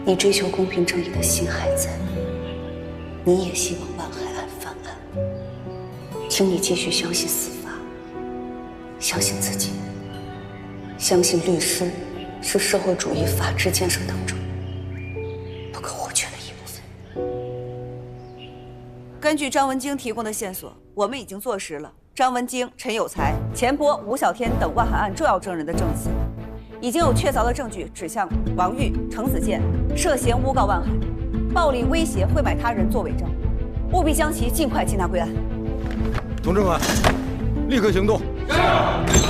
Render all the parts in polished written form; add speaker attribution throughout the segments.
Speaker 1: 你追求公平正义的心还在，你也希望万海案翻案，请你继续相信司法，相信自己，相信律师是社会主义法治建设当中不可或缺的一部分。
Speaker 2: 根据张文京提供的线索，我们已经坐实了张文京、陈有才、钱波、吴小天等万海案重要证人的证词。已经有确凿的证据指向王玉、程子健涉嫌诬告万海，暴力威胁、贿买他人作伪证，务必将其尽快缉拿归案。
Speaker 3: 童政官，立刻行动！是。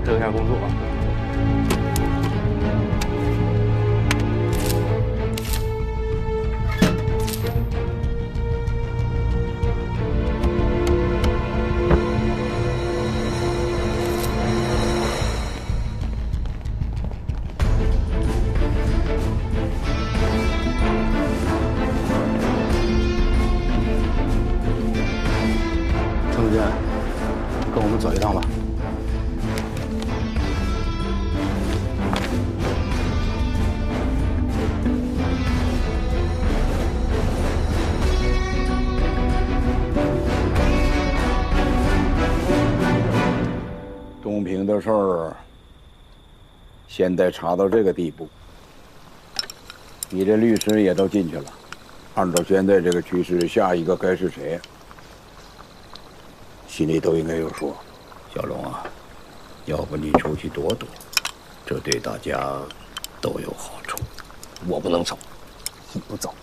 Speaker 4: 正下工作。
Speaker 5: 程子健，跟我们走一趟吧。
Speaker 6: 东平的事儿，现在查到这个地步，你这律师也都进去了。按照现在这个趋势，下一个该是谁？心里都应该有数。小龙啊，要不你出去躲躲，这对大家都有好处。
Speaker 5: 我不能走，
Speaker 7: 你不走，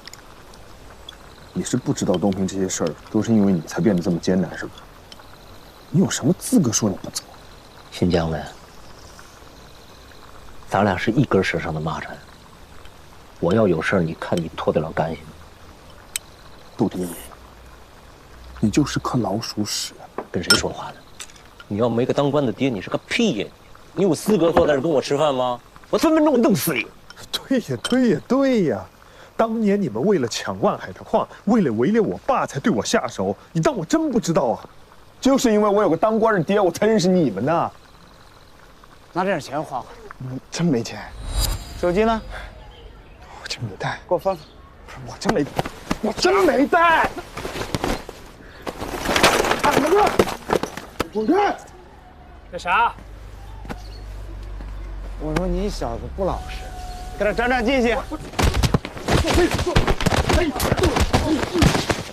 Speaker 7: 你是不知道东平这些事儿都是因为你才变得这么艰难，是吧？你有什么资格说你不走？
Speaker 8: 新疆的，咱俩是一根绳上的蚂蚱。我要有事儿，你看你脱得了干系吗？
Speaker 7: 杜迪，你就是颗老鼠屎。
Speaker 8: 跟谁说话呢？你要没个当官的爹，你是个屁呀！你有资格坐在这跟我吃饭吗？我分分钟弄死你！
Speaker 7: 对呀，对呀，对呀！当年你们为了抢万海的矿，为了围猎我爸才对我下手，你当我真不知道啊？就是因为我有个当官的爹，我才认识你们呢。
Speaker 4: 拿这点钱花花。
Speaker 7: 真没钱。
Speaker 4: 手机呢？
Speaker 7: 我真没带。
Speaker 4: 给我翻翻。
Speaker 7: 不是，我真没，我真没带。大哥，滚开！
Speaker 4: 这啥？我说你小子不老实，给他长长记性。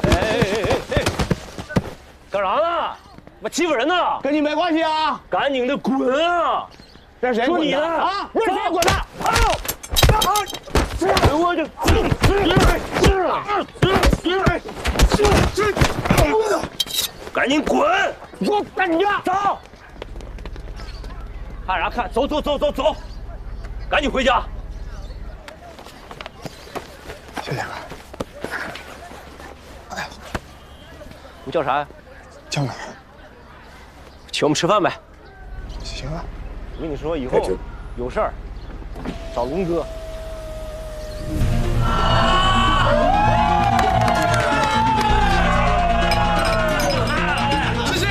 Speaker 8: 哎！干啥呢？我欺负人呢？
Speaker 4: 跟你没关系啊！
Speaker 8: 赶紧的滚啊！
Speaker 4: 这是谁滚的啊？这是谁滚的？
Speaker 8: 我就赶紧滚！
Speaker 4: 我赶紧
Speaker 8: 走！看啥看？走！赶紧回家！
Speaker 7: 谢谢。哎呀，
Speaker 8: 你叫啥呀？
Speaker 7: 江哪儿？
Speaker 8: 请我们吃饭呗。
Speaker 7: 行啊。
Speaker 8: 我跟你说，以后有事儿找龙哥。
Speaker 9: 谢谢。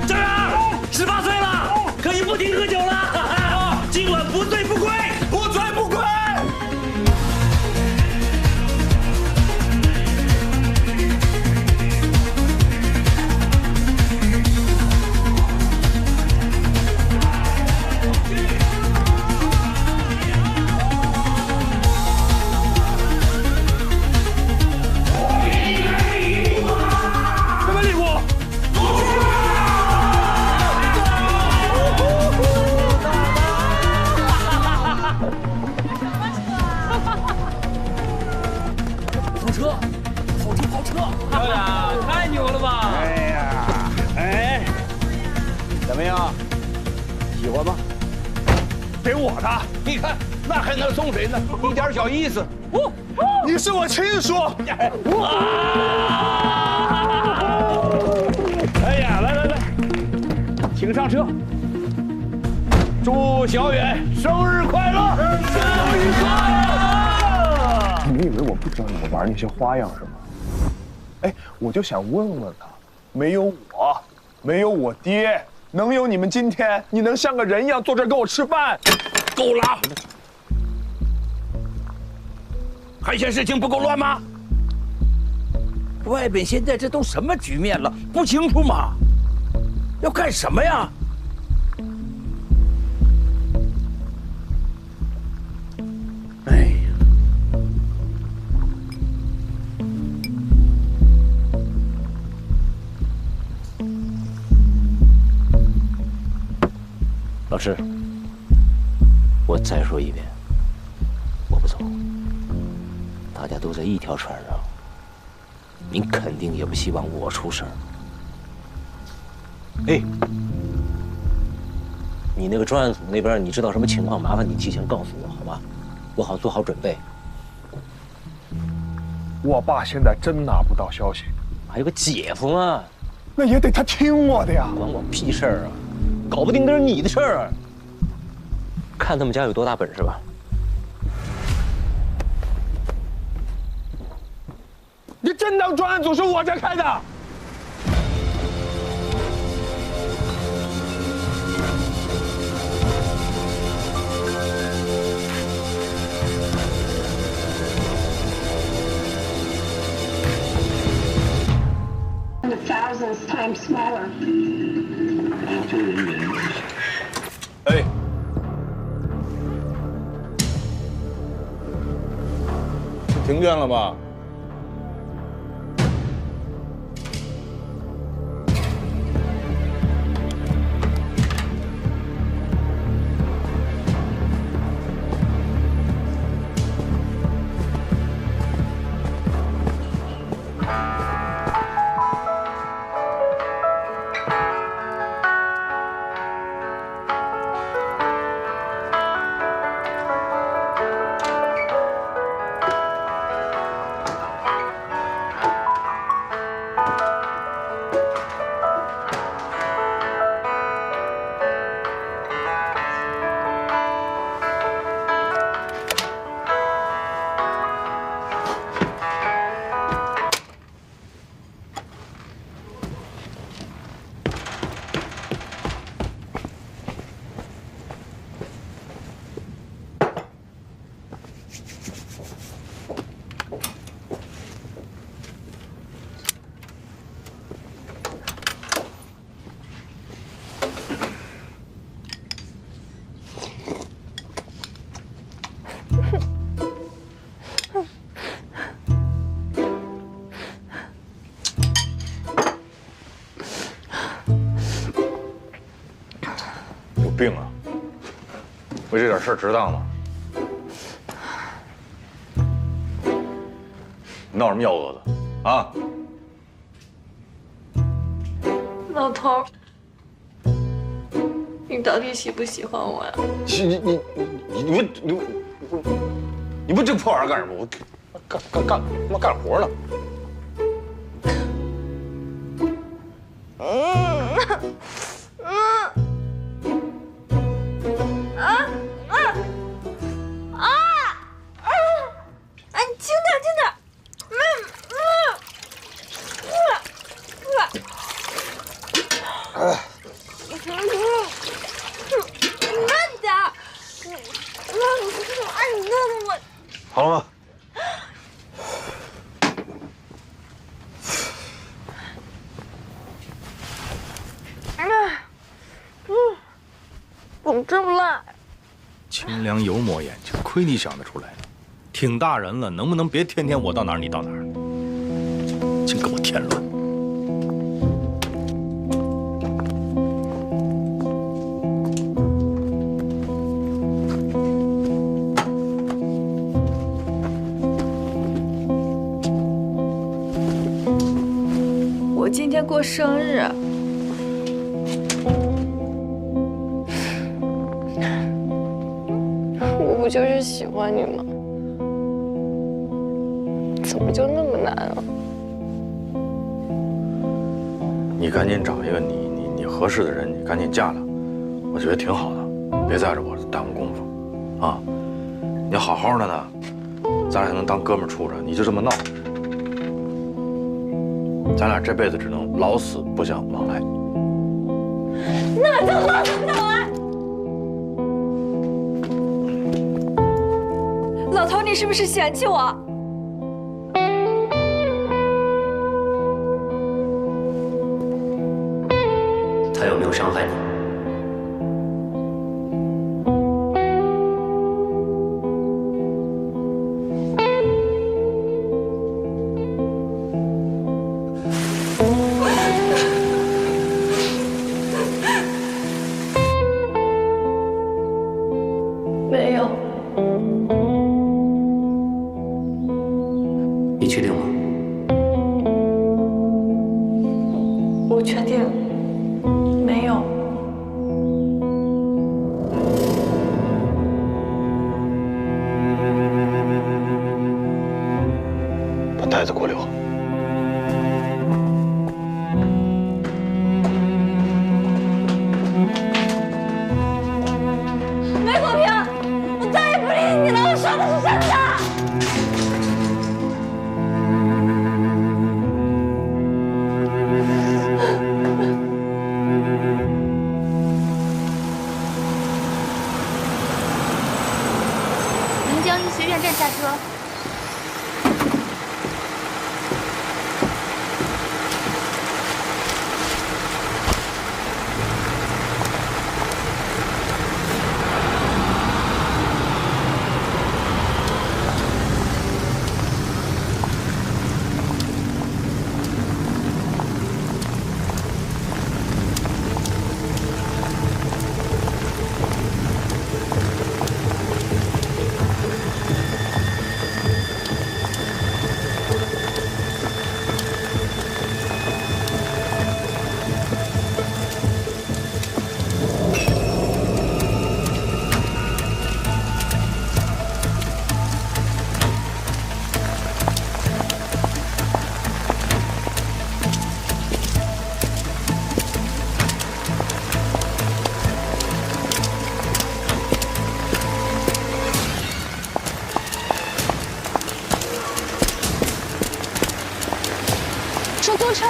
Speaker 9: 这儿18岁了，可以不停喝酒了。今晚不醉不归，不醉不归。
Speaker 6: 喜欢吗？
Speaker 7: 给我的。
Speaker 6: 你看，那还能送谁呢？一点小意思。
Speaker 7: 你是我亲叔。
Speaker 6: 哎呀，来，请上车。祝小远生日快乐！生日快乐！
Speaker 7: 你以为我不知道你们玩那些花样是吗？哎，我就想问问他，没有我，没有我爹，能有你们今天？你能像个人一样坐这儿跟我吃饭？
Speaker 6: 够了！还嫌事情不够乱吗？外边现在这都什么局面了，不清楚吗？要干什么呀？哎呀！
Speaker 8: 老师，我再说一遍，我不走。大家都在一条船上，您肯定也不希望我出事儿。哎，你那个专案组那边，你知道什么情况？麻烦你提前告诉我，好吗？我好做好准备。
Speaker 7: 我爸现在真拿不到消息，
Speaker 8: 还有个姐夫嘛，
Speaker 7: 那也得他听我的呀。
Speaker 8: 关我屁事儿啊！搞不定那是你的事儿啊！看他们家有多大本事吧。
Speaker 7: 你真当专案组是我这开的？thousands
Speaker 10: times smaller.
Speaker 5: 研究人员。
Speaker 3: 哎，停电了吧？
Speaker 11: 病啊！为这点事儿值当吗？闹什么幺蛾子啊？
Speaker 12: 老头，你到底喜不喜欢我呀？
Speaker 11: 你不这破玩意儿干什么？我干他妈干活呢。好了吗？
Speaker 12: 怎么这么辣？
Speaker 3: 清凉油抹眼睛，亏你想得出来。挺大人了，能不能别天天我到哪儿你到哪儿？净给我添乱！
Speaker 12: 我今天过生日，不就是喜欢你吗？怎么就那么难啊？
Speaker 3: 你赶紧找一个你合适的人，你赶紧嫁了，我觉得挺好的，别在这我耽误功夫，啊！你好好的呢，咱俩能当哥们儿处着，你就这么闹，咱俩这辈子只能老死不相往来。
Speaker 12: 那就老死不相往来。老头，你是不是嫌弃我？
Speaker 8: 他有没有伤害你？
Speaker 12: 没有。
Speaker 8: 你确定吗？
Speaker 12: 我确定。没有。
Speaker 3: 把袋子给我留。
Speaker 12: 梅国平，我再也不理你了，我说的是真的。
Speaker 10: 临江医学院站下车。
Speaker 12: 出租车。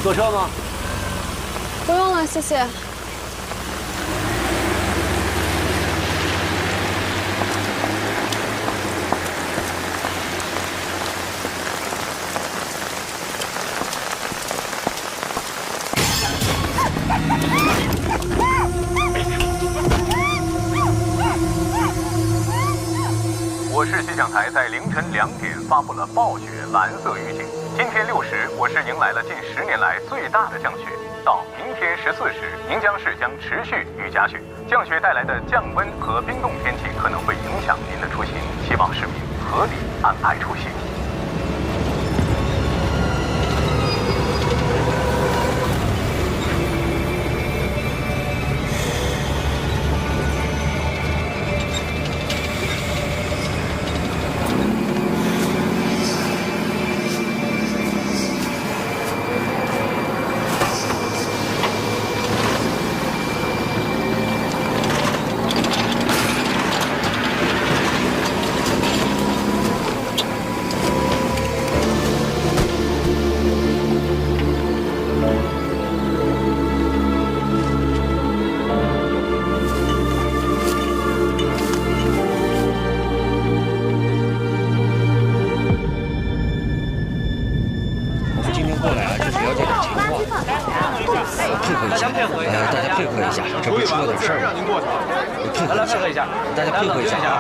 Speaker 8: 坐车吗？
Speaker 12: 不用了，谢谢。
Speaker 13: 我市气象台在凌晨2点发布了暴雪蓝色预警。今天6时，我市迎来了近10年来最大的降雪。到明天14时，宁江市将持续雨夹雪。降雪带来的降温和冰冻天气可能会影响您的出行，希望市民合理安排出行。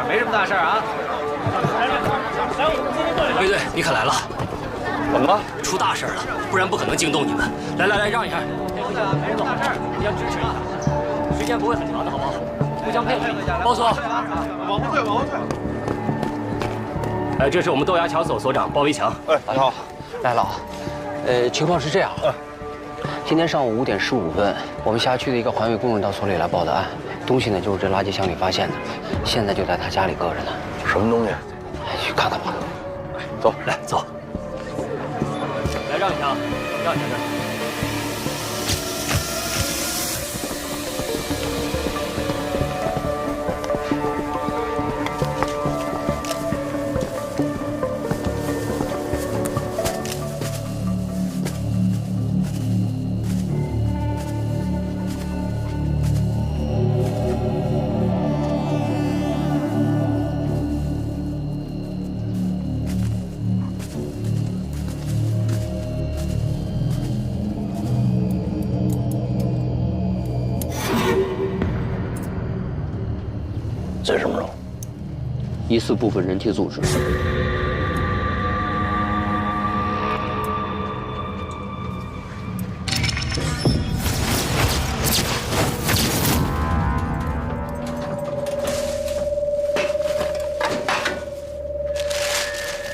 Speaker 9: 没什么大事啊。卫队，你可来了。
Speaker 11: 怎么了？
Speaker 9: 出大事了，不然不可能惊动你们。来，让一下。没什么大事，要支持一下，时间不会很长的，好不好？互相配合一下。包所，
Speaker 11: 往后退，往后退。
Speaker 9: 这是我们豆芽桥所所长包维强。
Speaker 11: 大家好，
Speaker 8: 来老，情况是这样，
Speaker 9: 今天上午5点15分，我们辖区的一个环卫工人到所里来报的案，东西呢就是这垃圾箱里发现的，现在就在他家里搁着呢。
Speaker 3: 什么东西？
Speaker 9: 去看看吧。
Speaker 3: 走，
Speaker 9: 来走。来让一下，让一下，让一下。
Speaker 8: 这是什么肉？
Speaker 9: 疑似部分人体组织。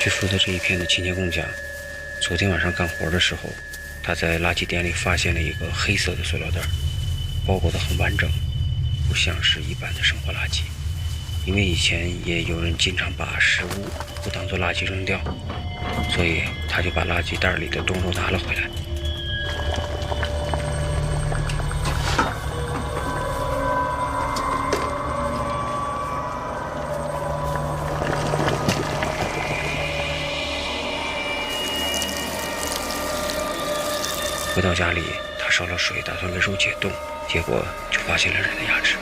Speaker 9: 据说的这一片的清洁工讲，昨天晚上干活的时候，他在垃圾点里发现了一个黑色的塑料袋，包裹得很完整，不像是一般的生活垃圾。 因为以前也有人经常把食物不当做垃圾扔掉，所以他就把垃圾袋里的冻肉拿了回来。回到家里，他烧了水，打算温手解冻，结果就发现了人的牙齿。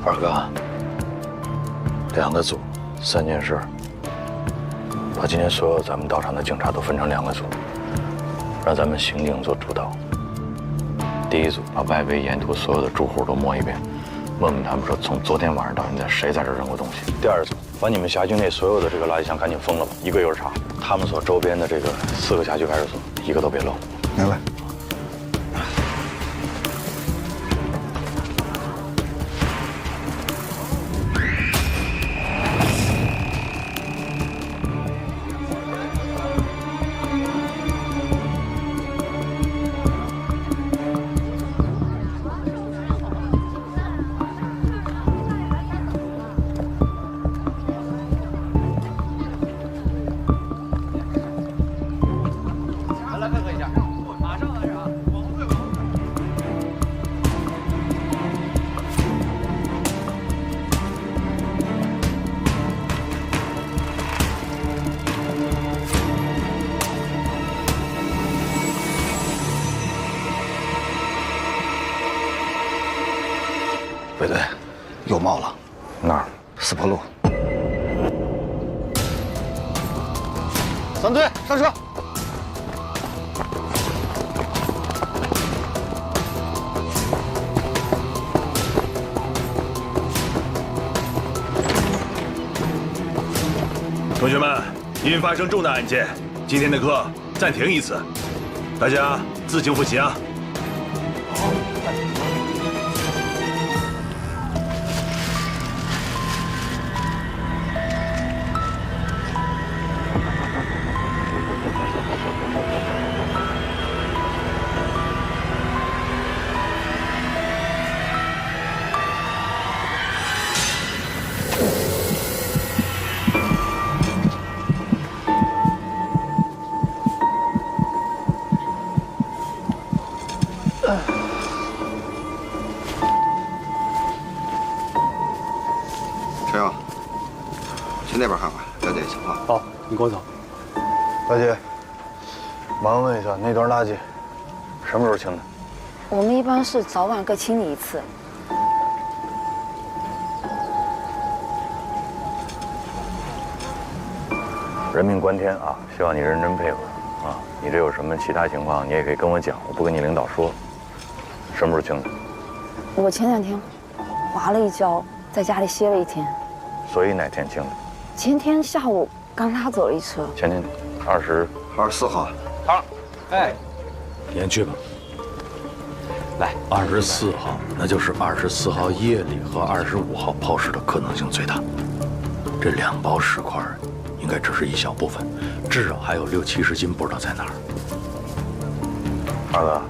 Speaker 3: 二哥，2个组，3件事。把今天所有咱们到场的警察都分成2个组，让咱们刑警做主导。第一组把外围沿途所有的住户都摸一遍，问问他们说从昨天晚上到现在谁在这扔过东西。第二组把你们辖区内所有的这个垃圾箱赶紧封了吧，一个一个查。他们所周边的这个4个辖区派出所，一个都别漏。
Speaker 7: 明白。
Speaker 5: 卫队，又冒了，
Speaker 3: 哪儿
Speaker 5: 四坡路。
Speaker 11: 3队上车。
Speaker 10: 同学们，因发生重大案件，今天的课暂停一次，大家自行复习啊。好。
Speaker 5: 陈勇，去那边看看，了解情况。
Speaker 11: 好，你跟我走。
Speaker 3: 大姐，麻烦问一下，那段垃圾什么时候清的？
Speaker 1: 我们一般是早晚各清理一次。
Speaker 3: 人命关天啊，希望你认真配合啊。你这有什么其他情况，你也可以跟我讲，我不跟你领导说。什么时候清的？
Speaker 1: 我前2天滑了一跤，在家里歇了1天。
Speaker 3: 所以哪天清的？
Speaker 1: 前天下午
Speaker 12: 刚拉走了一车。
Speaker 3: 前天24号。
Speaker 11: 好，哎，
Speaker 3: 你先去吧。来，24号，那就是24号夜里和25号抛尸的可能性最大。这2包尸块应该只是一小部分，至少还有60、70斤不知道在哪儿。二哥，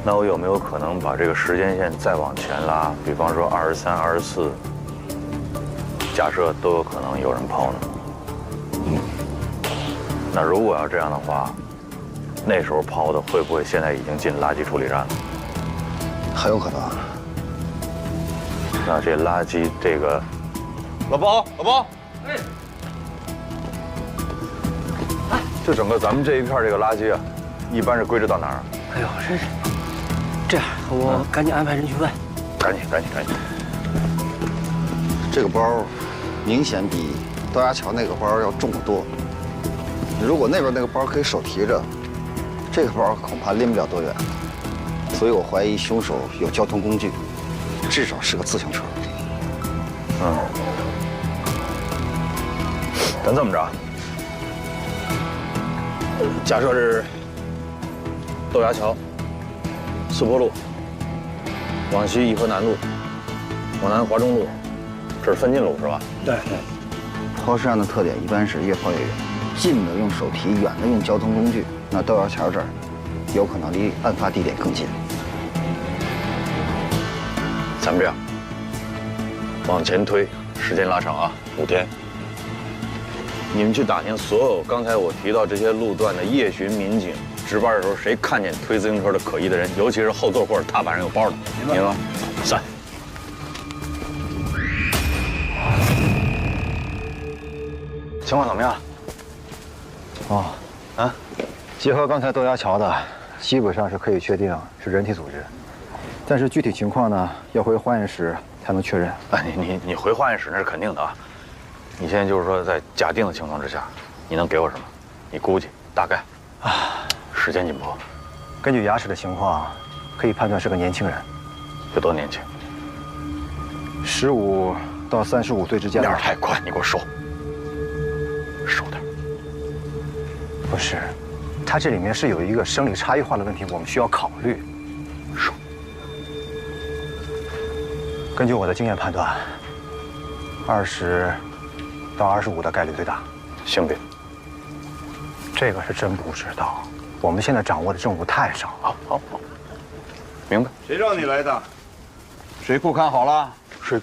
Speaker 3: 那我有没有可能把这个时间线再往前拉？比方说23、24，假设都有可能有人抛呢？那如果要这样的话，那时候抛的会不会现在已经进垃圾处理站了？
Speaker 5: 很有可能。
Speaker 3: 那这垃圾这个，
Speaker 11: 老包，哎，
Speaker 3: 就整个咱们这一片这个垃圾啊，一般是归置到哪儿？
Speaker 8: 哎呦，这样，我赶紧安排人去问。
Speaker 3: 赶紧！
Speaker 5: 这个包明显比刀牙桥那个包要重得多。如果那边那个包可以手提着，这个包恐怕拎不了多远。所以我怀疑凶手有交通工具，至少是个自行车。
Speaker 3: 咱这么着，假设是豆芽桥、四坡路，往西颐和南路，往南华中路，这是分进路是吧？
Speaker 5: 对。抛尸案的特点一般是越抛越远，近的用手提，远的用交通工具。那豆芽桥这儿，有可能离案发地点更近。
Speaker 3: 咱们这样，往前推，时间拉长啊，5天。你们去打听所有刚才我提到这些路段的夜巡民警，值班的时候谁看见推自行车的可疑的人，尤其是后座或者踏板上有包的，明白吗？散。情况怎么样？
Speaker 14: 结合刚才豆芽桥的，基本上是可以确定是人体组织，但是具体情况呢，要回化验室才能确认。
Speaker 3: 你回化验室那是肯定的啊。你现在就是说，在假定的情况之下，你能给我什么？你估计大概时间紧迫。
Speaker 14: 根据牙齿的情况，可以判断是个年轻人。
Speaker 3: 有多年轻
Speaker 14: ？15到35岁之间。
Speaker 3: 点太快，你给我收点。
Speaker 14: 不是，他这里面是有一个生理差异化的问题，我们需要考虑。
Speaker 3: 收。
Speaker 14: 根据我的经验判断，20到25的概率最大。
Speaker 3: 性别？
Speaker 14: 这个是真不知道，我们现在掌握的证物太少了。
Speaker 3: 好，明白。
Speaker 6: 谁让你来的？水库看好了？
Speaker 3: 水。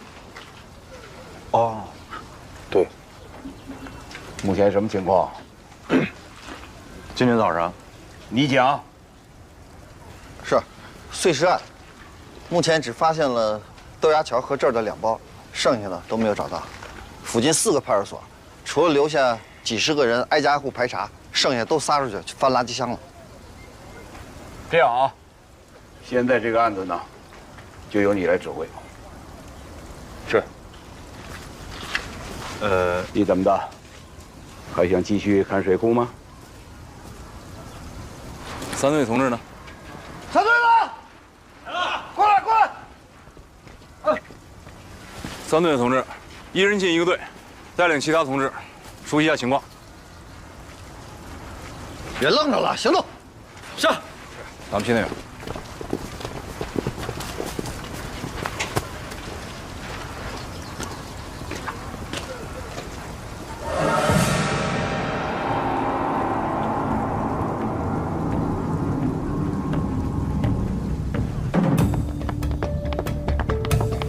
Speaker 3: 对。
Speaker 6: 目前什么情况？
Speaker 3: 今天早上，
Speaker 6: 你讲。
Speaker 5: 是，碎尸案，目前只发现了豆芽桥和这儿的2包，剩下的都没有找到。附近4个派出所，除了留下几十个人挨家挨户排查，剩下都撒出去翻垃圾箱了。
Speaker 6: 这样啊，现在这个案子呢，就由你来指挥。
Speaker 3: 是。
Speaker 6: 你怎么的？还想继续看水库吗
Speaker 11: ？3队同志呢
Speaker 5: ？3队了，过来！3
Speaker 11: 队的同志，1人进1个队，带领其他同志熟悉一下情况。
Speaker 5: 别愣着了，行动！
Speaker 11: 是。咱们去那边。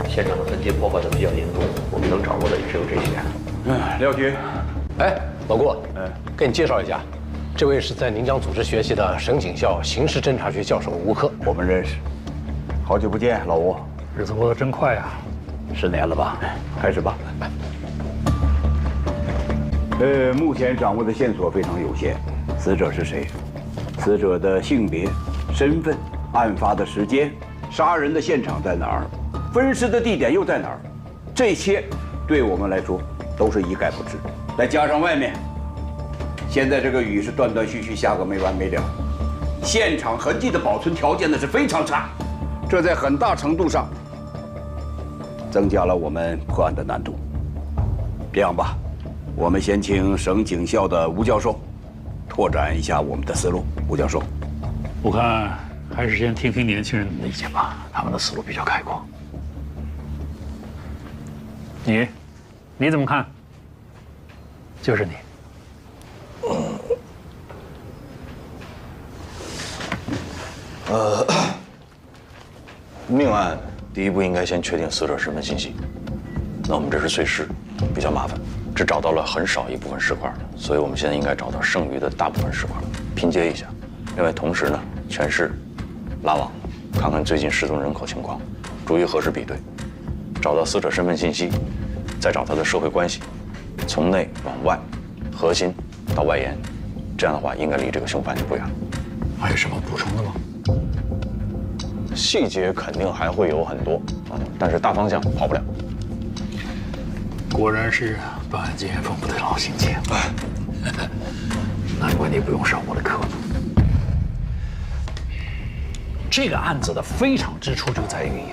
Speaker 8: 现场的痕迹破坏的比较严重，我们能掌握的也只有这些。
Speaker 6: 廖局，
Speaker 15: 老顾，给你介绍一下，这位是在宁江组织学习的省警校刑事侦查学教授吴科，
Speaker 6: 我们认识，好久不见，老吴。
Speaker 16: 日子过得真快呀
Speaker 6: ，10年了吧？开始吧。目前掌握的线索非常有限，死者是谁？死者的性别、身份、案发的时间、杀人的现场在哪儿？分尸的地点又在哪儿？这些对我们来说都是一概不知。再加上外面，现在这个雨是断断续续下个没完没了，现场痕迹的保存条件呢是非常差，这在很大程度上增加了我们破案的难度。这样吧，我们先请省警校的吴教授拓展一下我们的思路。吴教授，
Speaker 16: 我看还是先听听年轻人的意见吧，他们的思路比较开阔。你怎么看？就是你。
Speaker 3: 命案第一步应该先确定死者身份信息。那我们这是碎尸，比较麻烦，只找到了很少一部分尸块，所以我们现在应该找到剩余的大部分尸块，拼接一下。另外，同时呢，全市拉网，看看最近失踪人口情况，逐一核实比对，找到死者身份信息，再找他的社会关系，从内往外，核心到外延，这样的话应该离这个凶犯就不远了。
Speaker 16: 还有什么补充的吗？
Speaker 3: 细节肯定还会有很多，但是大方向跑不了。
Speaker 16: 果然是办案经验丰富的老刑警，难怪你不用上我的课。这个案子的非常之处就在于，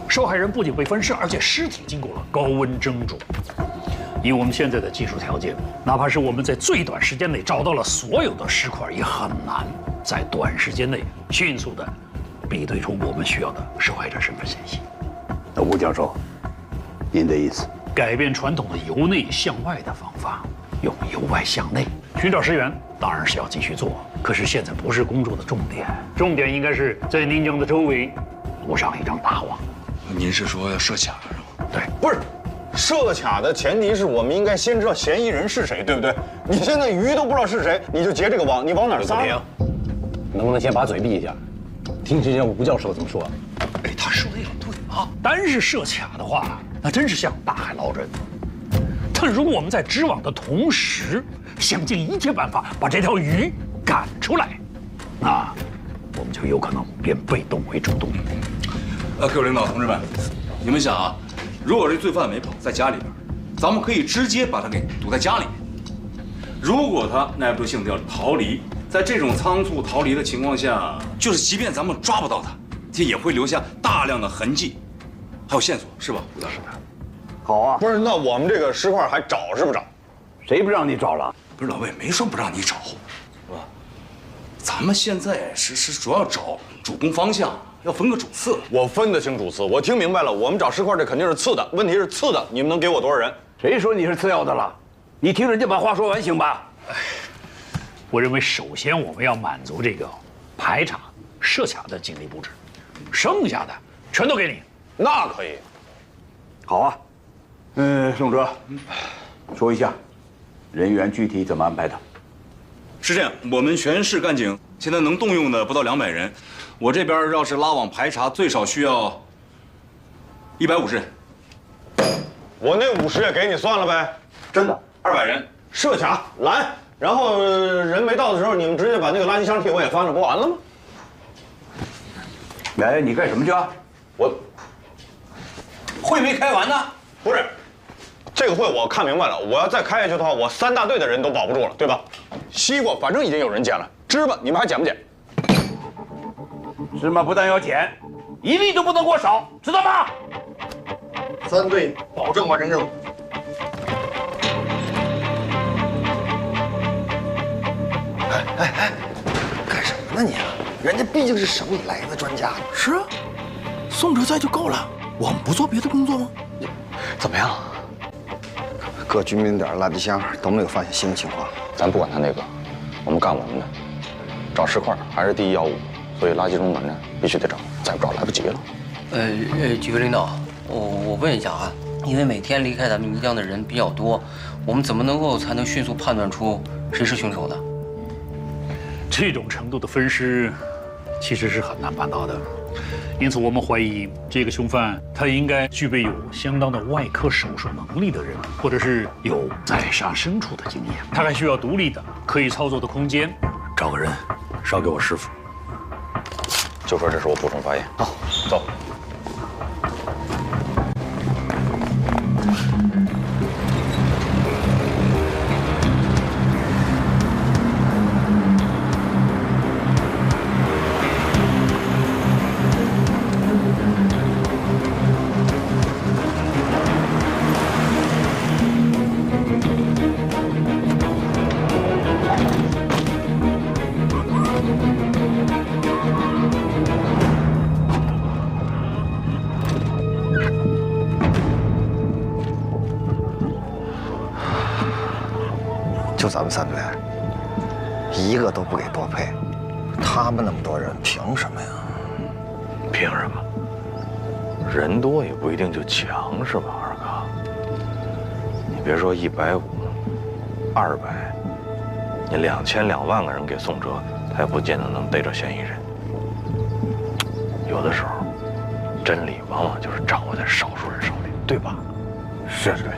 Speaker 16: 受害人不仅被分尸，而且尸体经过了高温蒸煮。以我们现在的技术条件，哪怕是我们在最短时间内找到了所有的尸块，也很难在短时间内迅速的比对出我们需要的受害者身份信息。
Speaker 6: 那吴教授，您的意思？
Speaker 16: 改变传统的由内向外的方法，用由外向内寻找尸源，当然是要继续做。可是现在不是工作的重点，重点应该是在宁江的周围布上一张大网。
Speaker 11: 您是说要设卡是吗？
Speaker 16: 对，
Speaker 5: 不是。设卡的前提是我们应该先知道嫌疑人是谁，对不对？你现在鱼都不知道是谁，你就结这个网，你往哪撒？
Speaker 15: 能不能先把嘴闭一下？听听吴教授怎么说。
Speaker 16: 哎，他说的也对啊。单是设卡的话，那真是像大海捞针。但如果我们在织网的同时，想尽一切办法把这条鱼赶出来，那我们就有可能变被动为主动。
Speaker 11: 各位领导同志们，你们想啊，如果这罪犯没跑，在家里边，咱们可以直接把他给堵在家里面。如果他耐不住性子要逃离，在这种仓促逃离的情况下，就是即便咱们抓不到他，这也会留下大量的痕迹，还有线索，是吧，吴大师？
Speaker 5: 好啊，不是，那我们这个尸块还找是不找？
Speaker 6: 谁不让你找了？
Speaker 11: 不是老魏没说不让你找，是吧？咱们现在是主要找主攻方向。要分个主次，
Speaker 5: 我分得清主次，我听明白了。我们找尸块这肯定是次的，问题是次的，你们能给我多少人？
Speaker 6: 谁说你是次要的了？你听人家把话说完行吧？
Speaker 16: 我认为首先我们要满足这个排查、设卡的警力布置，剩下的全都给你。
Speaker 5: 那可以。
Speaker 6: 好啊。宋哲，说一下人员具体怎么安排的？
Speaker 11: 是这样，我们全市干警现在能动用的不到200人。我这边要是拉网排查，最少需要150人。
Speaker 5: 我那50也给你算了呗。
Speaker 11: 真的，200人
Speaker 5: 设卡拦，然后人没到的时候，你们直接把那个垃圾箱替我也翻了，不完了吗？
Speaker 6: 哎，你干什么去啊？
Speaker 5: 我
Speaker 11: 会没开完呢？
Speaker 5: 不是，这个会我看明白了。我要再开下去的话，我3大队的人都保不住了，对吧？西瓜反正已经有人捡了，芝麻你们还捡不捡？
Speaker 6: 芝麻不但要捡，1粒都不能给我少，知道吗
Speaker 5: ？3队保证完成任务。
Speaker 17: 哎，干什么呢你？人家毕竟是省里来的专家。
Speaker 18: 是啊，宋哲在就够了，我们不做别的工作吗？
Speaker 17: 怎么样？各居民点垃圾箱都没有发现新的情况。
Speaker 3: 咱不管他那个，我们干我们的，找尸块还是第一要务。所以垃圾中门呢必须得找，再不找来不及了。
Speaker 19: 几位领导，我问一下啊，因为每天离开咱们宁江的人比较多，我们怎么才能迅速判断出谁是凶手呢？
Speaker 16: 这种程度的分尸，其实是很难办到的。因此，我们怀疑这个凶犯他应该具备有相当的外科手术能力的人，或者是有在杀牲畜的经验。他还需要独立的、可以操作的空间。找个人捎给我师傅。
Speaker 3: 就说这是我补充发言。
Speaker 17: 好，
Speaker 3: 走。
Speaker 5: 就咱们3队，一个都不给多配。他们那么多人，凭什么呀？
Speaker 3: 凭什么？人多也不一定就强，是吧，二哥？你别说150、200，你2000、2万个人给宋哲，他也不见得能逮着嫌疑人。有的时候，真理往往就是掌握在少数人手里，对吧？
Speaker 6: 是对。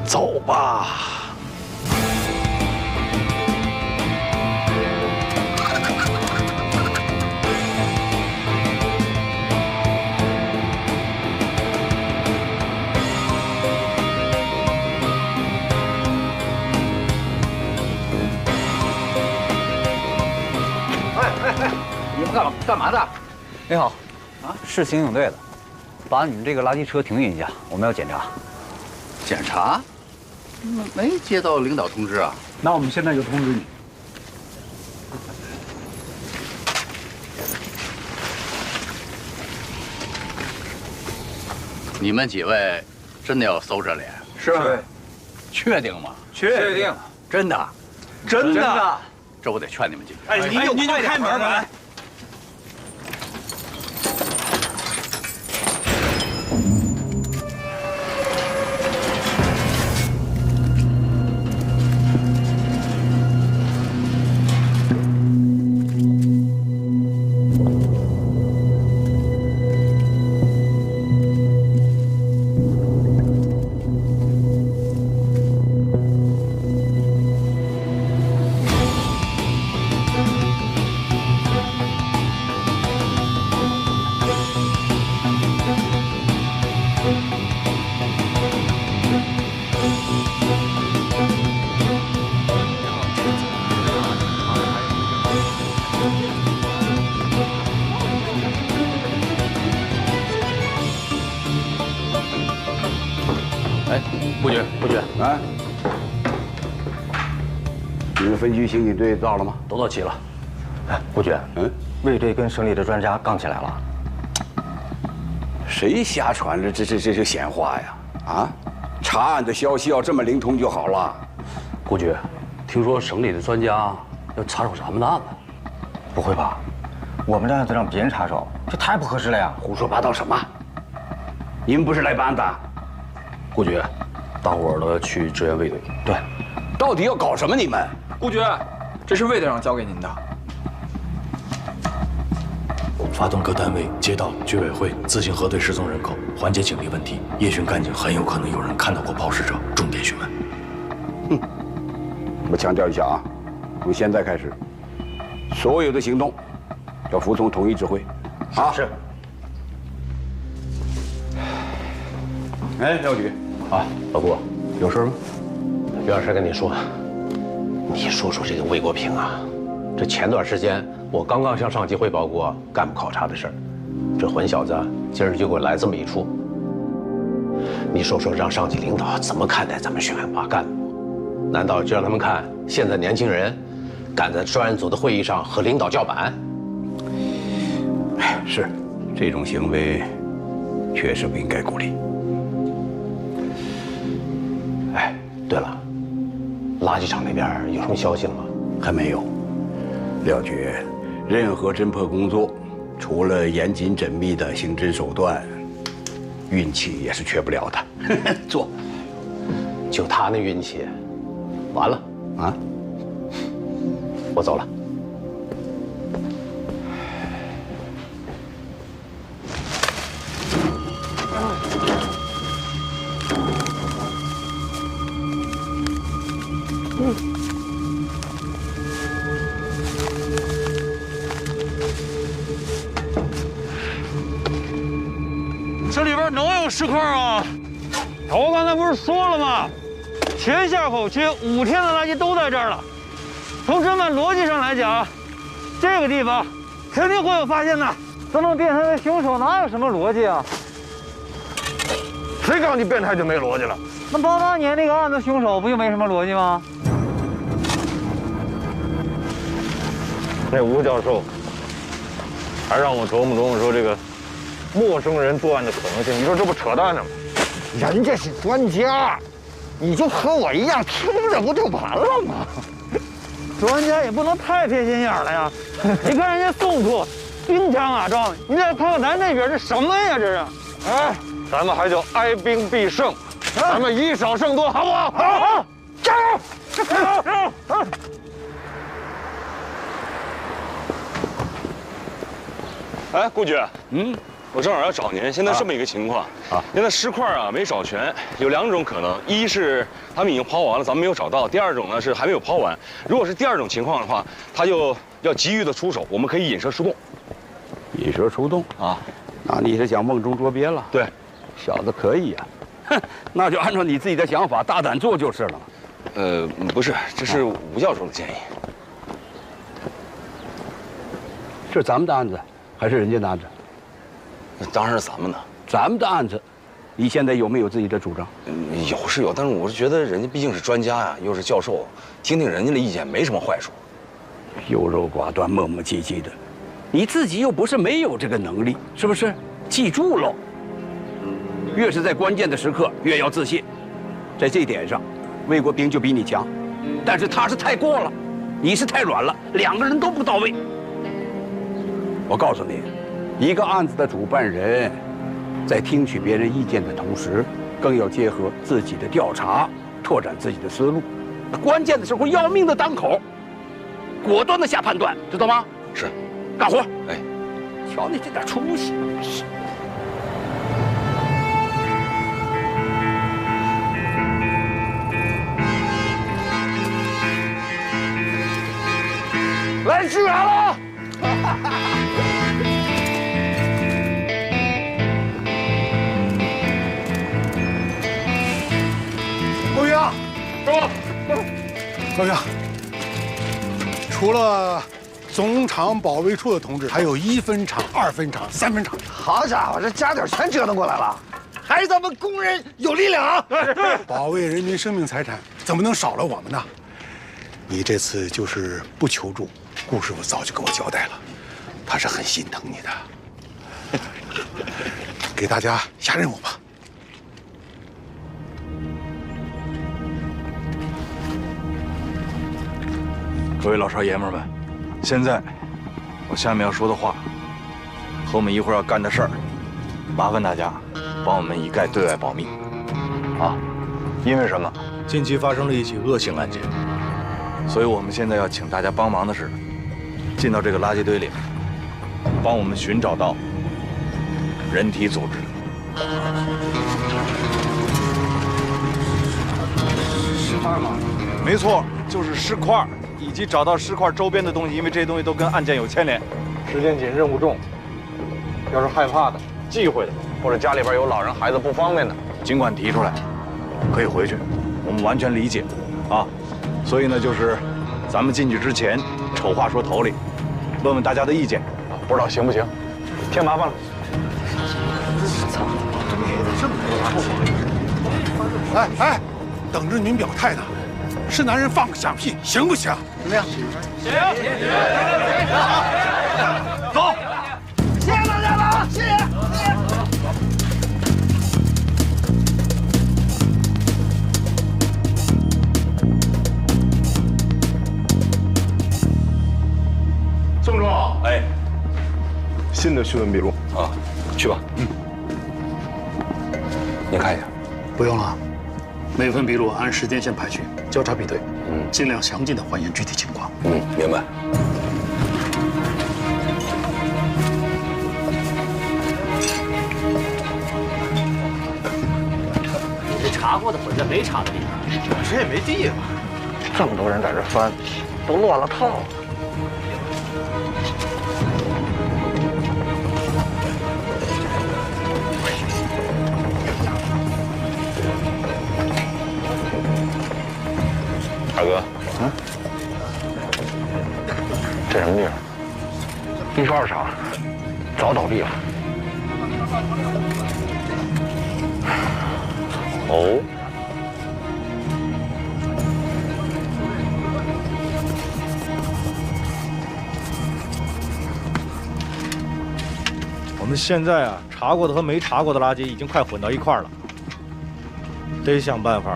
Speaker 3: 走吧。
Speaker 20: 你们干嘛的？你好，啊，是刑警队的，把你们这个垃圾车停运一下，我们要检查。
Speaker 21: 检查？没接到领导通知啊？
Speaker 16: 那我们现在就通知你。
Speaker 21: 你们几位真的要搜这里？
Speaker 20: 是。
Speaker 21: 确定吗？
Speaker 20: 确定。
Speaker 21: 真的？
Speaker 20: 真的。
Speaker 21: 这我得劝你们几个。
Speaker 20: 哎，您就开门吧。
Speaker 21: 不觉
Speaker 6: 啊！你们分局刑警队到了吗？
Speaker 15: 都到齐了。
Speaker 14: 哎，不觉，卫队跟省里的专家杠起来了。
Speaker 6: 谁瞎传了这闲话呀？啊，查案的消息要这么灵通就好了。
Speaker 15: 顾局，听说省里的专家要插手咱们的案子。
Speaker 14: 不会吧？我们的案子让别人插手，这太不合适了呀！
Speaker 6: 胡说八道什么？你们不是来办案的？
Speaker 15: 顾局，大伙儿都要去支援卫队。
Speaker 14: 对，
Speaker 6: 到底要搞什么？你们？
Speaker 22: 顾局，这是卫队长交给您的。
Speaker 23: 发动各单位、街道、居委会自行核对失踪人口，缓解警力问题。夜巡干警很有可能有人看到过抛尸者，重点询问。
Speaker 6: 我强调一下啊，从现在开始，所有的行动要服从统一指挥。啊，
Speaker 15: 是。
Speaker 6: 哎，廖局，
Speaker 15: 啊，老顾，有事吗？有点事跟你说。你说说这个魏国平啊，这前段时间我刚刚向上级汇报过干部考察的事儿，这混小子今儿就给我来这么一出。你说说让上级领导怎么看待咱们选拔干部？难道就让他们看现在年轻人敢在专案组的会议上和领导叫板？
Speaker 6: 哎，是，这种行为确实不应该鼓励。
Speaker 15: 哎，对了，垃圾场那边有什么消息了吗？
Speaker 6: 还没有。廖局，任何侦破工作，除了严谨缜密的刑侦手段，运气也是缺不了的。做，
Speaker 15: 就他那运气，完了
Speaker 6: 啊！
Speaker 15: 我走了。
Speaker 24: 这里边能有尸块啊？我刚才不是说了吗？全下口区5天的垃圾都在这儿了。从侦办逻辑上来讲，这个地方肯定会有发现的。这么变态的凶手哪有什么逻辑啊？谁告诉你变态就没逻辑了？那88年那个案子凶手不就没什么逻辑吗？那吴教授还让我琢磨说这个陌生人作案的可能性，你说这不扯淡呢吗？人家是专家，
Speaker 17: 你就和我一样听着不就完了吗？
Speaker 24: 专家也不能太偏心眼了呀！你看人家宋处兵强马壮，你再看看咱这边这什么呀？这是，
Speaker 7: 哎，咱们还就哀兵必胜，咱们以少胜多，好不好？好，加油！加油！
Speaker 2: 哎，顾局，我正好要找您。现在这么一个情况，现在尸块啊没找全，有2种可能：一是他们已经抛完了，咱们没有找到；第2种呢是还没有抛完。如果是第2种情况的话，他就要急于的出手，我们可以引蛇出洞。
Speaker 6: 引蛇出洞啊？那你是想梦中捉鳖了？
Speaker 2: 对，
Speaker 6: 小子可以呀。哼，那就按照你自己的想法，大胆做就是了。
Speaker 2: 不是，这是吴教授的建议。
Speaker 6: 是咱们的案子，还是人家的案子？
Speaker 2: 当然是咱们的。
Speaker 6: 咱们的案子，你现在有没有自己的主张？
Speaker 2: 有是有，但是我是觉得人家毕竟是专家呀，又是教授，听听人家的意见没什么坏处。
Speaker 6: 优柔寡断、磨磨唧唧的，你自己又不是没有这个能力，是不是？记住喽，越是在关键的时刻，越要自信。在这一点上，魏国兵就比你强，但是他是太过了，你是太软了，2个人都不到位。我告诉你，一个案子的主办人，在听取别人意见的同时，更要结合自己的调查，拓展自己的思路。关键的时候，要命的当口，果断的下判断，知道吗？
Speaker 2: 是，
Speaker 6: 干活。
Speaker 2: 哎，
Speaker 6: 瞧你这点出息！是。
Speaker 7: 来支援了！
Speaker 4: 高云啊，
Speaker 7: 说，
Speaker 4: 高云啊，除了总厂保卫处的同志，还有1分厂、2分厂、3分厂。
Speaker 17: 好家伙，这家底全折腾过来了，还是咱们工人有力量啊！
Speaker 4: 对，保卫人民生命财产，怎么能少了我们呢？你这次就是不求助，顾师傅早就跟我交代了，他是很心疼你的。给大家下任务吧。
Speaker 3: 各位老少爷们们，现在我下面要说的话和我们一会儿要干的事儿，麻烦大家帮我们一概对外保密。啊，因为什么？近期发生了一起恶性案件，所以我们现在要请大家帮忙的是，进到这个垃圾堆里，帮我们寻找到人体组织。
Speaker 9: 尸块吗？没错，就是尸块。以及找到尸块周边的东西，因为这些东西都跟案件有牵连。时间紧，任务重。要是害怕的、忌讳的，或者家里边有老人、孩子不方便的，尽管提出来，可以回去，我们完全理解，啊。所以呢，就是咱们进去之前，丑话说头里，问问大家的意见，不知道行不行？添麻烦了。
Speaker 4: 操！这么多垃圾！哎，等着您表态呢。是男人放个响屁，行不行？怎么样？行。
Speaker 7: 走。
Speaker 17: 谢谢大家了啊！谢谢。
Speaker 9: 宋总，
Speaker 2: 哎，
Speaker 9: 新的讯问笔录
Speaker 2: 啊，去吧。您看一下。
Speaker 16: 不用了。每份笔录按时间线排序，交叉比对，尽量详尽地还原具体情况。
Speaker 2: 明白。
Speaker 8: 你这查过的混在没查的里边，
Speaker 17: 这也没地方。这么多人在这翻，都乱了套了。
Speaker 2: 大哥，
Speaker 17: 这什么地方？112厂，早倒闭了。
Speaker 2: 哦。
Speaker 9: 我们现在啊，查过的和没查过的垃圾已经快混到一块儿了。得想办法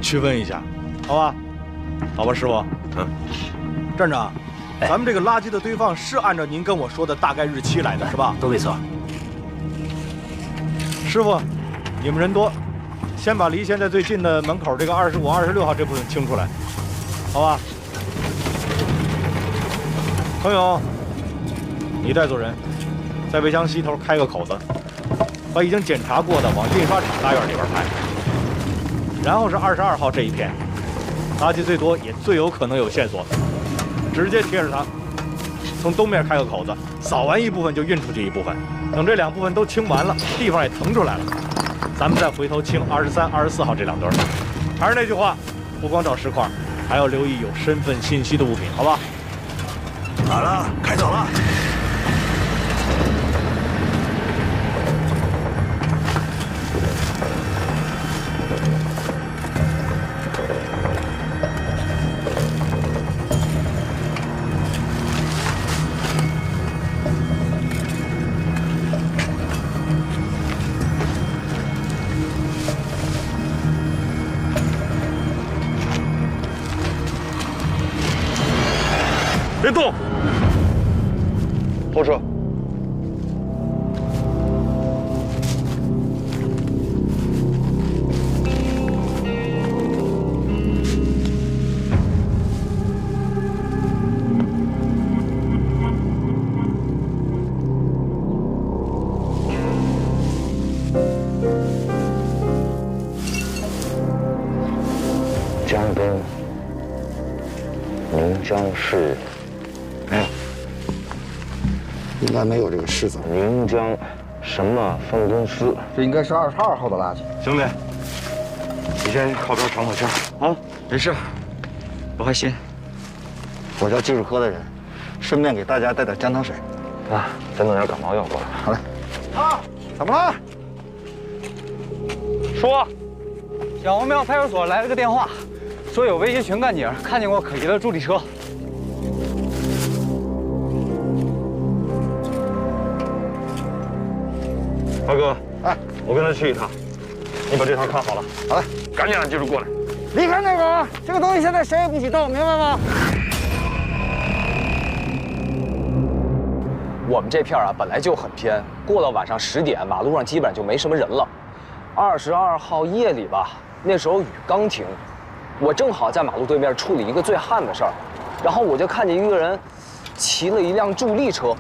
Speaker 9: 去问一下，好吧？好吧，师傅。站长，咱们这个垃圾的堆放是按照您跟我说的大概日期来的，是吧？
Speaker 16: 都没错。
Speaker 9: 师傅，你们人多，先把离现在最近的门口这个25、26号这部分清出来，好吧？程勇，你带组人，在围墙西头开个口子，把已经检查过的往印刷厂大院里边排。然后是22号这一片，垃圾最多也最有可能有线索，直接贴着它，从东面开个口子，扫完一部分就运出去一部分。等这2部分都清完了，地方也腾出来了，咱们再回头清23、24号这2堆。还是那句话，不光找石块，还要留意有身份信息的物品，好吧？
Speaker 23: 好了，开走了。
Speaker 9: 别动！后撤！
Speaker 1: 江东宁江市。
Speaker 17: 没有，应该没有这个市字。
Speaker 1: 宁江什么分公司？
Speaker 17: 这应该是22号的垃圾。
Speaker 3: 兄弟，你先靠边喘口气。
Speaker 17: 好，没事，不害心。我叫技术科的人，顺便给大家带点姜汤水。
Speaker 1: 啊，再弄点感冒药过来。
Speaker 17: 好嘞。啊，怎么了？
Speaker 20: 说，小红庙派出所来了个电话，说有维协群干警看见过可疑的助力车。
Speaker 3: 大哥，哎，我跟他去一趟，你把这套看好了。
Speaker 17: 好嘞，
Speaker 3: 赶紧让技术过来。
Speaker 17: 离开那会儿，这个东西现在谁也不许动，明白吗？
Speaker 10: 我们这片啊本来就很偏，过了晚上10点，马路上基本上就没什么人了。22号夜里吧，那时候雨刚停，我正好在马路对面处理一个醉汉的事儿，然后我就看见一个人骑了一辆助力车，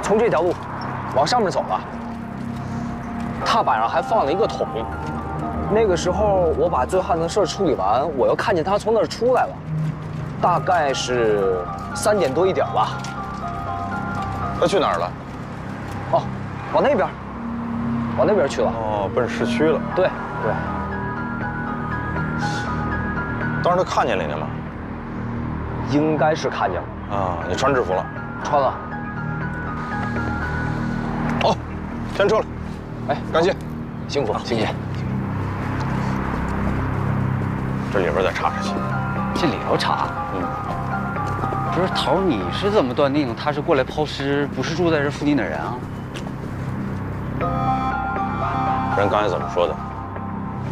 Speaker 10: 从这条路往上面走了。踏板上还放了一个桶。那个时候我把醉汉的事处理完，我又看见他从那儿出来了，大概是3点多1点吧。
Speaker 3: 他去哪儿了？
Speaker 10: 哦，往那边，往那边去了。
Speaker 3: 哦，奔市区了。
Speaker 10: 对对。
Speaker 3: 当时他看见你了吗？
Speaker 10: 应该是看见了。
Speaker 3: 啊，你穿制服了？
Speaker 10: 穿了。
Speaker 3: 好，添车了。
Speaker 10: 哎，
Speaker 3: 感谢，
Speaker 10: 辛苦，谢谢。
Speaker 3: 这里边再查查去。
Speaker 20: 这里头查？不是头，你是怎么断定他是过来抛尸，不是住在这附近的人啊？
Speaker 3: 人刚才怎么说的？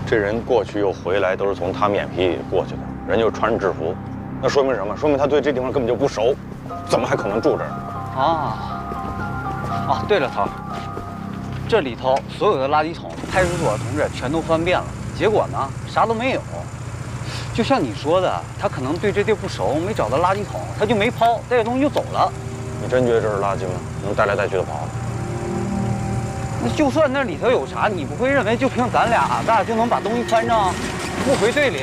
Speaker 3: 这人过去又回来，都是从他眼皮里过去的。人就穿制服，那说明什么？说明他对这地方根本就不熟，怎么还可能住这儿？
Speaker 20: 啊，对了，头。这里头所有的垃圾桶，派出所的同志全都翻遍了，结果呢，啥都没有。就像你说的，他可能对这地不熟，没找到垃圾桶，他就没抛，带着东西就走了。
Speaker 3: 你真觉得这是垃圾吗？能带来带去的跑？
Speaker 20: 那就算那里头有啥，你不会认为就凭咱俩就能把东西翻上，不回队里？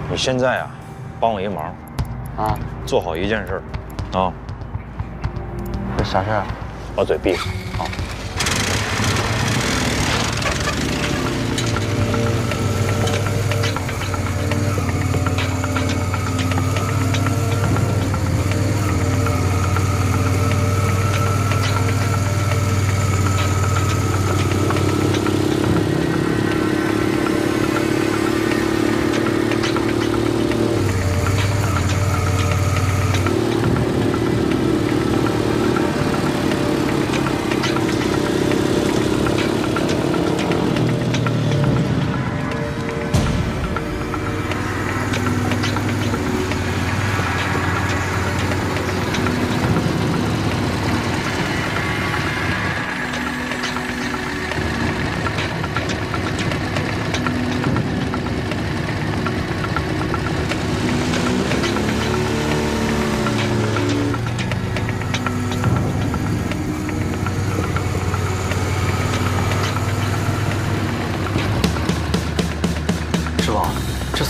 Speaker 3: 你现在啊，帮我一忙，
Speaker 20: 啊，
Speaker 3: 做好一件事，啊。
Speaker 20: 这啥事儿？
Speaker 3: 把嘴闭上。好。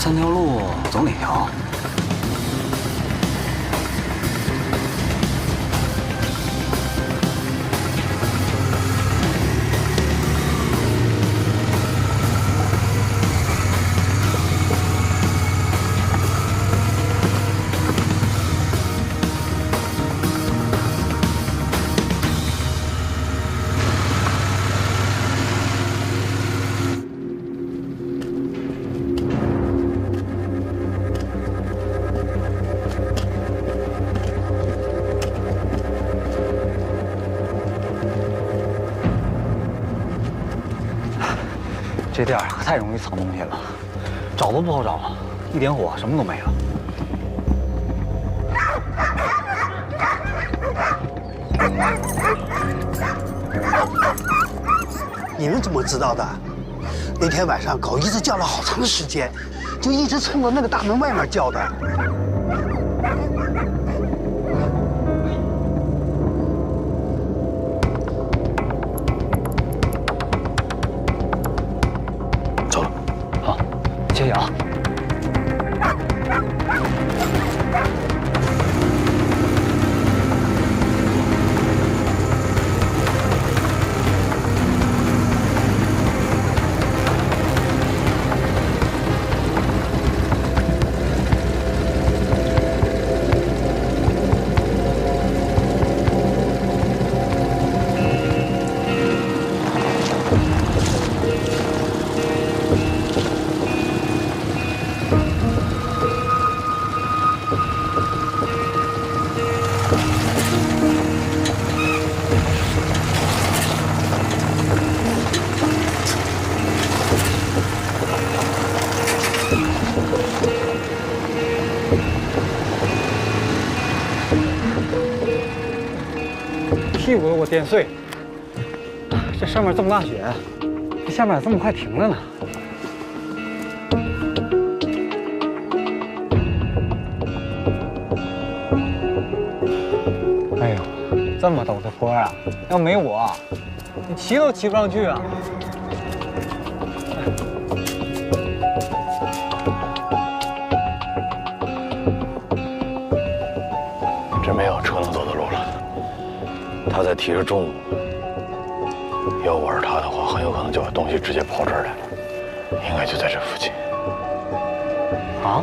Speaker 20: 3条路走哪条？这店儿可太容易藏东西了，找都不好找，一点火什么都没了。
Speaker 11: 你们怎么知道的？那天晚上狗一直叫了好长时间，就一直冲着那个大门外面叫的。
Speaker 20: 谢谢啊。屁股都给我颠碎，这上面这么大雪，这下面咋这么快停了呢？哎呦，这么陡的坡啊，要没我，你骑都骑不上去啊！
Speaker 3: 这没有车能走的路了。他再提着重物，要我是他的话，很有可能就把东西直接抛这儿来了，应该就在这附近。
Speaker 20: 啊？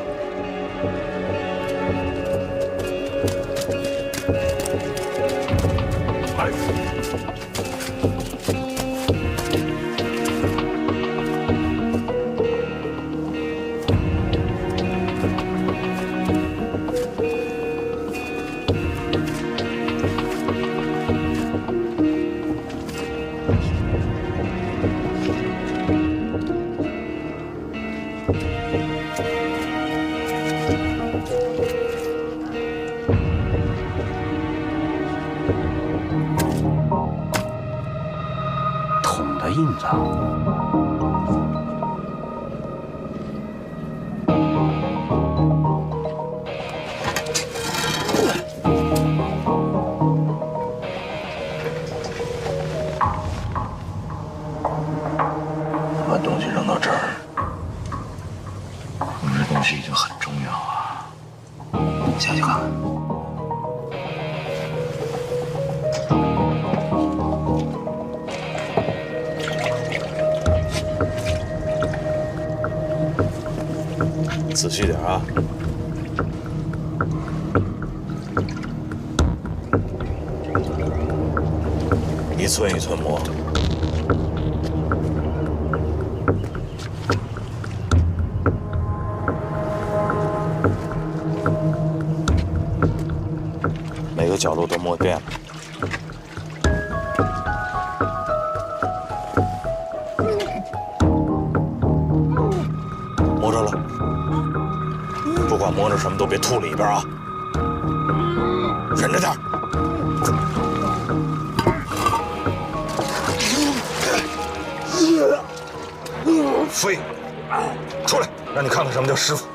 Speaker 20: 桶的印子。
Speaker 3: 把东西扔到这儿，这东西已经很重要啊！
Speaker 11: 下去看看。
Speaker 3: 仔细点啊！一寸一寸摸。每个角落都摸遍了。摸着了。不管摸着什么都别吐里边啊！忍着点。飞，出来，让你看看什么叫师傅。